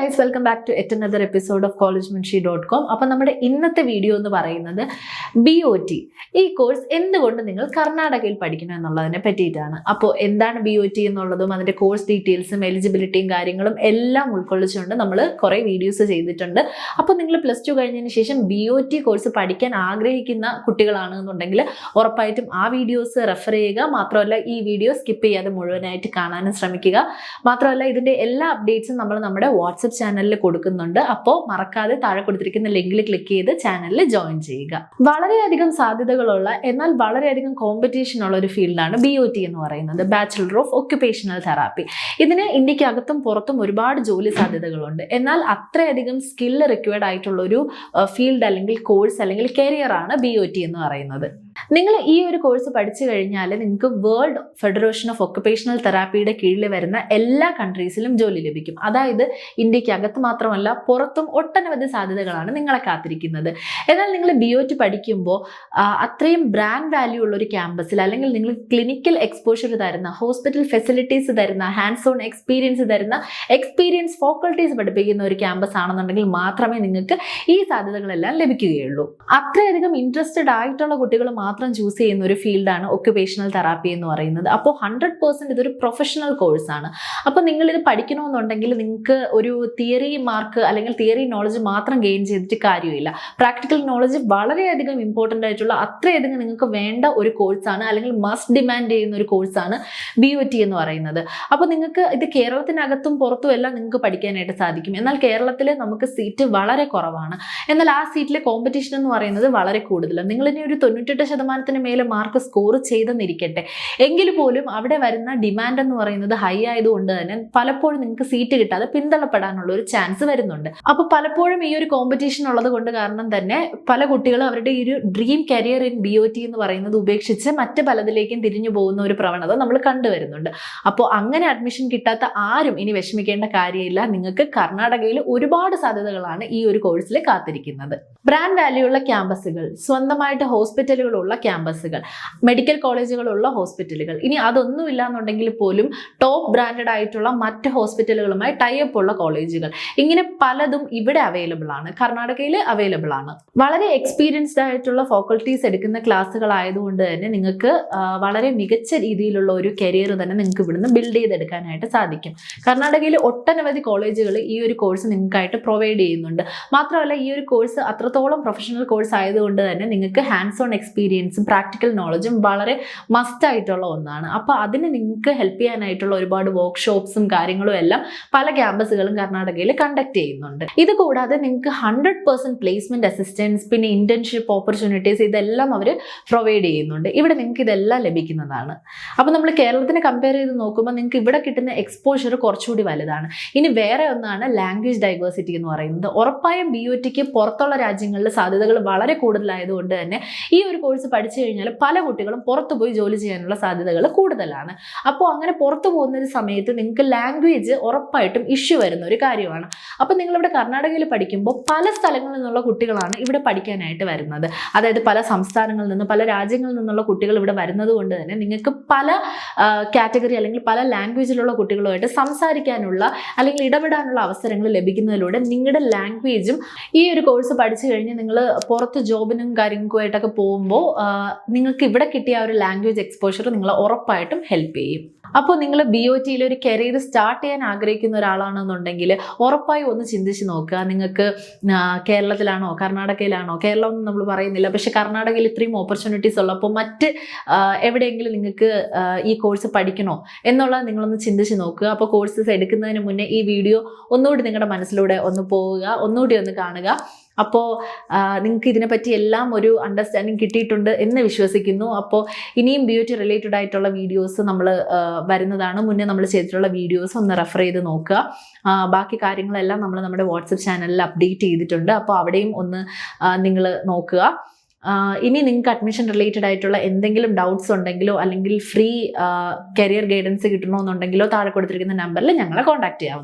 Guys, welcome back to at another episode of collegemunshi.com. അപ്പം നമ്മുടെ ഇന്നത്തെ വീഡിയോ എന്ന് പറയുന്നത് BOT ഈ കോഴ്സ് എന്തുകൊണ്ട് നിങ്ങൾ കർണാടകയിൽ പഠിക്കണം എന്നുള്ളതിനെ പറ്റിയിട്ടാണ്. അപ്പോൾ എന്താണ് BOT എന്നുള്ളതും അതിൻ്റെ കോഴ്സ് ഡീറ്റെയിൽസും എലിജിബിലിറ്റിയും കാര്യങ്ങളും എല്ലാം ഉൾക്കൊള്ളിച്ചുകൊണ്ട് നമ്മൾ കുറേ വീഡിയോസ് ചെയ്തിട്ടുണ്ട്. അപ്പോൾ നിങ്ങൾ +2 കഴിഞ്ഞതിന് ശേഷം BOT കോഴ്സ് പഠിക്കാൻ ആഗ്രഹിക്കുന്ന കുട്ടികളാണെന്നുണ്ടെങ്കിൽ ഉറപ്പായിട്ടും ആ വീഡിയോസ് റെഫർ ചെയ്യുക. മാത്രമല്ല ഈ വീഡിയോ സ്കിപ്പ് ചെയ്യാതെ മുഴുവനായിട്ട് കാണാനും ശ്രമിക്കുക. മാത്രമല്ല ഇതിൻ്റെ എല്ലാ അപ്ഡേറ്റ്സും നമ്മൾ നമ്മുടെ വാട്സപ്പ് ചാനലിൽ കൊടുക്കുന്നുണ്ട്. അപ്പോൾ മറക്കാതെ താഴെ കൊടുത്തിരിക്കുന്ന ലിങ്കിൽ ക്ലിക്ക് ചെയ്ത് ചാനലിൽ ജോയിൻ ചെയ്യുക. വളരെയധികം സാധ്യതകളുള്ള എന്നാൽ വളരെയധികം കോമ്പറ്റീഷൻ ഉള്ള ഒരു ഫീൽഡാണ് BOT എന്ന് പറയുന്നത്, ബാച്ചിലർ ഓഫ് ഒക്യുപേഷണൽ തെറാപ്പി. ഇതിന് ഇന്ത്യക്കകത്തും പുറത്തും ഒരുപാട് ജോലി സാധ്യതകളുണ്ട്. എന്നാൽ അത്രയധികം സ്കില്ല് റിക്വയർഡ് ആയിട്ടുള്ള ഒരു ഫീൽഡ് അല്ലെങ്കിൽ കോഴ്സ് അല്ലെങ്കിൽ കരിയറാണ് BOT എന്ന് പറയുന്നത്. നിങ്ങൾ ഈ ഒരു കോഴ്സ് പഠിച്ചു കഴിഞ്ഞാൽ നിങ്ങൾക്ക് വേൾഡ് ഫെഡറേഷൻ ഓഫ് ഒക്യുപേഷണൽ തെറാപ്പിയുടെ കീഴിൽ വരുന്ന എല്ലാ കൺട്രീസിലും ജോലി ലഭിക്കും. അതായത് ഇന്ത്യക്ക് അകത്ത് മാത്രമല്ല പുറത്തും ഒട്ടനവധി സാധ്യതകളാണ് നിങ്ങളെ കാത്തിരിക്കുന്നത്. എന്നാൽ നിങ്ങൾ BOT പഠിക്കുമ്പോൾ അത്രയും ബ്രാൻഡ് വാല്യൂ ഉള്ള ഒരു ക്യാമ്പസിൽ അല്ലെങ്കിൽ നിങ്ങൾ ക്ലിനിക്കൽ എക്സ്പോഷർ തരുന്ന, ഹോസ്പിറ്റൽ ഫെസിലിറ്റീസ് തരുന്ന, ഹാൻഡ്സ് ഓൺ എക്സ്പീരിയൻസ് തരുന്ന, എക്സ്പീരിയൻസ് ഫാക്കൾട്ടീസ് പഠിപ്പിക്കുന്ന ഒരു ക്യാമ്പസ് ആണെന്നുണ്ടെങ്കിൽ മാത്രമേ നിങ്ങൾക്ക് ഈ സാധ്യതകളെല്ലാം ലഭിക്കുകയുള്ളൂ. അത്രയധികം ഇൻട്രസ്റ്റഡ് ആയിട്ടുള്ള കുട്ടികൾ മാത്രം ചൂസ് ചെയ്യുന്ന ഒരു ഫീൽഡാണ് ഒക്യുപേഷണൽ തെറാപ്പി എന്ന് പറയുന്നത്. അപ്പോൾ 100% ഇതൊരു പ്രൊഫഷണൽ കോഴ്സാണ്. അപ്പോൾ നിങ്ങളിത് പഠിക്കണമെന്നുണ്ടെങ്കിൽ നിങ്ങൾക്ക് ഒരു തിയറി മാർക്ക് അല്ലെങ്കിൽ തിയറി നോളജ് മാത്രം ഗെയിൻ ചെയ്തിട്ട് കാര്യമില്ല. പ്രാക്ടിക്കൽ നോളജ് വളരെയധികം ഇമ്പോർട്ടൻ്റ് ആയിട്ടുള്ള അത്രയധികം നിങ്ങൾക്ക് വേണ്ട ഒരു കോഴ്സാണ്, അല്ലെങ്കിൽ മസ്റ്റ് ഡിമാൻഡ് ചെയ്യുന്ന ഒരു കോഴ്സാണ് BOT എന്ന് പറയുന്നത്. അപ്പോൾ നിങ്ങൾക്ക് ഇത് കേരളത്തിനകത്തും പുറത്തും എല്ലാം നിങ്ങൾക്ക് പഠിക്കാനായിട്ട് സാധിക്കും. എന്നാൽ കേരളത്തിൽ നമുക്ക് സീറ്റ് വളരെ കുറവാണ്. എന്നാൽ ആ സീറ്റിലെ കോമ്പറ്റീഷൻ എന്ന് പറയുന്നത് വളരെ കൂടുതലാണ്. നിങ്ങളിനി ഒരു 98% മേലെ മാർക്ക് സ്കോർ ചെയ്തെന്നിരിക്കട്ടെ, എങ്കിൽ പോലും അവിടെ വരുന്ന ഡിമാൻഡ് എന്ന് പറയുന്നത് ഹൈ ആയതുകൊണ്ട് തന്നെ പലപ്പോഴും നിങ്ങൾക്ക് സീറ്റ് കിട്ടാതെ പിന്തള്ളപ്പെടാനുള്ള ഒരു ചാൻസ് വരുന്നുണ്ട്. അപ്പോൾ പലപ്പോഴും ഈ ഒരു കോമ്പറ്റീഷൻ ഉള്ളത് കൊണ്ട് കാരണം തന്നെ പല കുട്ടികളും അവരുടെ ഈ ഒരു ഡ്രീം കരിയർ ഇൻ BOT എന്ന് പറയുന്നത് ഉപേക്ഷിച്ച് മറ്റ് പലതിലേക്കും തിരിഞ്ഞു പോകുന്ന ഒരു പ്രവണത നമ്മൾ കണ്ടുവരുന്നുണ്ട്. അപ്പോൾ അങ്ങനെ അഡ്മിഷൻ കിട്ടാത്ത ആരും ഇനി വിഷമിക്കേണ്ട കാര്യമില്ല. നിങ്ങൾക്ക് കർണാടകയിൽ ഒരുപാട് സാധ്യതകളാണ് ഈ ഒരു കോഴ്സിൽ കാത്തിരിക്കുന്നത്. ബ്രാൻഡ് വാല്യൂ ഉള്ള ക്യാമ്പസുകൾ, സ്വന്തമായിട്ട് ഹോസ്പിറ്റലുകളുള്ള ക്യാമ്പസുകൾ, മെഡിക്കൽ കോളേജുകളുള്ള ഹോസ്പിറ്റലുകൾ, ഇനി അതൊന്നും ഇല്ലാന്നുണ്ടെങ്കിൽ പോലും ടോപ്പ് ബ്രാൻഡഡ് ആയിട്ടുള്ള മറ്റ് ഹോസ്പിറ്റലുകളുമായി ടൈപ്പ് ഉള്ള കോളേജുകൾ, ഇങ്ങനെ പലതും ഇവിടെ അവൈലബിൾ ആണ്, കർണാടകയിൽ അവൈലബിൾ ആണ്. വളരെ എക്സ്പീരിയൻസ്ഡ് ആയിട്ടുള്ള ഫാക്കൾട്ടീസ് എടുക്കുന്ന ക്ലാസ്സുകൾ ആയതുകൊണ്ട് തന്നെ നിങ്ങൾക്ക് വളരെ മികച്ച രീതിയിലുള്ള ഒരു കരിയർ തന്നെ നിങ്ങൾക്ക് ഇവിടുന്ന് ബിൽഡ് ചെയ്തെടുക്കാനായിട്ട് സാധിക്കും. കർണാടകയിൽ ഒട്ടനവധി കോളേജുകൾ ഈ ഒരു കോഴ്സ് നിങ്ങൾക്കായിട്ട് പ്രൊവൈഡ് ചെയ്യുന്നുണ്ട്. മാത്രമല്ല ഈ ഒരു കോഴ്സ് അത്രത്തോളം പ്രൊഫഷണൽ കോഴ്സ് ആയതുകൊണ്ട് തന്നെ നിങ്ങൾക്ക് ഹാൻഡ്സ് ഓൺ എക്സ്പീരിയൻസും പ്രാക്ടിക്കൽ നോളജും വളരെ മസ്റ്റ് ആയിട്ടുള്ള ഒന്നാണ്. അപ്പോൾ അതിന് നിങ്ങൾക്ക് ഹെൽപ്പ് ചെയ്യാനായിട്ടുള്ള ഒരുപാട് വർക്ക്ഷോപ്സും കാര്യങ്ങളും എല്ലാം പല ക്യാമ്പസുകളും കർണാടകയിൽ കണ്ടക്ട് ചെയ്യുന്നുണ്ട്. ഇത് കൂടാതെ നിങ്ങൾക്ക് 100% പ്ലേസ്മെന്റ് അസിസ്റ്റൻസ്, പിന്നെ ഇന്റേൺഷിപ്പ് ഓപ്പർച്യൂണിറ്റീസ് ഇതെല്ലാം അവർ പ്രൊവൈഡ് ചെയ്യുന്നുണ്ട്. ഇവിടെ നിങ്ങൾക്ക് ഇതെല്ലാം ലഭിക്കുന്നതാണ്. അപ്പോൾ നമ്മൾ കേരളത്തിനെ കമ്പയർ ചെയ്ത് നോക്കുമ്പോൾ നിങ്ങൾക്ക് ഇവിടെ കിട്ടുന്ന എക്സ്പോഷർ കുറച്ചുകൂടി വലുതാണ്. ഇനി വേറെ ഒന്നാണ് ലാംഗ്വേജ് ഡൈവേഴ്സിറ്റി എന്ന് പറയുന്നത്. ഉറപ്പായും BOTക്ക് പുറത്തുള്ള രാജ്യങ്ങളിൽ സാധ്യതകൾ വളരെ കൂടുതലായതുകൊണ്ട് തന്നെ ഈ ഒരു കോഴ്സ് പഠിച്ചു കഴിഞ്ഞാൽ പല കുട്ടികളും പുറത്തു പോയി ജോലി ചെയ്യാനുള്ള സാധ്യതകൾ കൂടുതലാണ്. അപ്പോൾ അങ്ങനെ പുറത്തു പോകുന്ന ഒരു സമയത്ത് നിങ്ങൾക്ക് ലാംഗ്വേജ് ഉറപ്പായിട്ടും ഇഷ്യൂ വരുന്ന ഒരു കാര്യമാണ്. അപ്പോൾ നിങ്ങളിവിടെ കർണാടകയിൽ പഠിക്കുമ്പോൾ പല സ്ഥലങ്ങളിൽ നിന്നുള്ള കുട്ടികളാണ് ഇവിടെ പഠിക്കാനായിട്ട് വരുന്നത്. അതായത് പല സംസ്ഥാനങ്ങളിൽ നിന്ന്, പല രാജ്യങ്ങളിൽ നിന്നുള്ള കുട്ടികൾ ഇവിടെ വരുന്നത് കൊണ്ട് തന്നെ നിങ്ങൾക്ക് പല കാറ്റഗറി അല്ലെങ്കിൽ പല ലാംഗ്വേജിലുള്ള കുട്ടികളുമായിട്ട് സംസാരിക്കാനുള്ള അല്ലെങ്കിൽ ഇടപെടാനുള്ള അവസരങ്ങൾ ലഭിക്കുന്നതിലൂടെ നിങ്ങളുടെ ലാംഗ്വേജും ഈ ഒരു കോഴ്സ് പഠിച്ചു കഴിഞ്ഞ് നിങ്ങൾ പുറത്ത് ജോബിനും കാര്യങ്ങൾക്കുമായിട്ടൊക്കെ പോകുമ്പോൾ നിങ്ങൾക്ക് ഇവിടെ കിട്ടിയ ആ ഒരു ലാംഗ്വേജ് എക്സ്പോഷർ നിങ്ങളെ ഉറപ്പായിട്ടും ഹെൽപ്പ് ചെയ്യും. അപ്പോൾ നിങ്ങൾ BOTയിൽ ഒരു കരിയർ സ്റ്റാർട്ട് ചെയ്യാൻ ആഗ്രഹിക്കുന്ന ഒരാളാണെന്നുണ്ടെങ്കിൽ ഉറപ്പായും ഒന്ന് ചിന്തിച്ച് നോക്കുക. നിങ്ങൾക്ക് കേരളത്തിലാണോ കർണാടകയിലാണോ, കേരളം ഒന്നും നമ്മൾ പറയുന്നില്ല, പക്ഷെ കർണാടകയിൽ ഇത്രയും ഓപ്പർച്യൂണിറ്റീസ് ഉള്ളപ്പോൾ മറ്റ് എവിടെയെങ്കിലും നിങ്ങൾക്ക് ഈ കോഴ്സ് പഠിക്കണോ എന്നുള്ളത് നിങ്ങളൊന്ന് ചിന്തിച്ച് നോക്കുക. അപ്പോൾ കോഴ്സസ് എടുക്കുന്നതിന് മുന്നേ ഈ വീഡിയോ ഒന്നുകൂടി നിങ്ങളുടെ മനസ്സിലൂടെ ഒന്ന് പോവുക, ഒന്നുകൂടി ഒന്ന് കാണുക. അപ്പോൾ നിങ്ങൾക്ക് ഇതിനെപ്പറ്റി എല്ലാം ഒരു അണ്ടർസ്റ്റാൻഡിങ് കിട്ടിയിട്ടുണ്ട് എന്ന് വിശ്വസിക്കുന്നു. അപ്പോൾ ഇനിയും BOT റിലേറ്റഡ് ആയിട്ടുള്ള വീഡിയോസ് നമ്മൾ വരുന്നതാണ്. മുന്നേ നമ്മൾ ചെയ്തിട്ടുള്ള വീഡിയോസ് ഒന്ന് റെഫർ ചെയ്ത് നോക്കുക. ബാക്കി കാര്യങ്ങളെല്ലാം നമ്മൾ നമ്മുടെ വാട്സപ്പ് ചാനലിൽ അപ്ഡേറ്റ് ചെയ്തിട്ടുണ്ട്. അപ്പോൾ അവിടെയും ഒന്ന് നിങ്ങൾ നോക്കുക. ഇനി നിങ്ങൾക്ക് അഡ്മിഷൻ റിലേറ്റഡ് ആയിട്ടുള്ള എന്തെങ്കിലും ഡൗട്ട്സ് ഉണ്ടെങ്കിലോ അല്ലെങ്കിൽ ഫ്രീ കരിയർ ഗൈഡൻസ് കിട്ടണമെന്നുണ്ടെങ്കിലോ താഴെ കൊടുത്തിരിക്കുന്ന നമ്പറിൽ ഞങ്ങളെ കോൺടാക്ട് ചെയ്യാവുന്നതാണ്.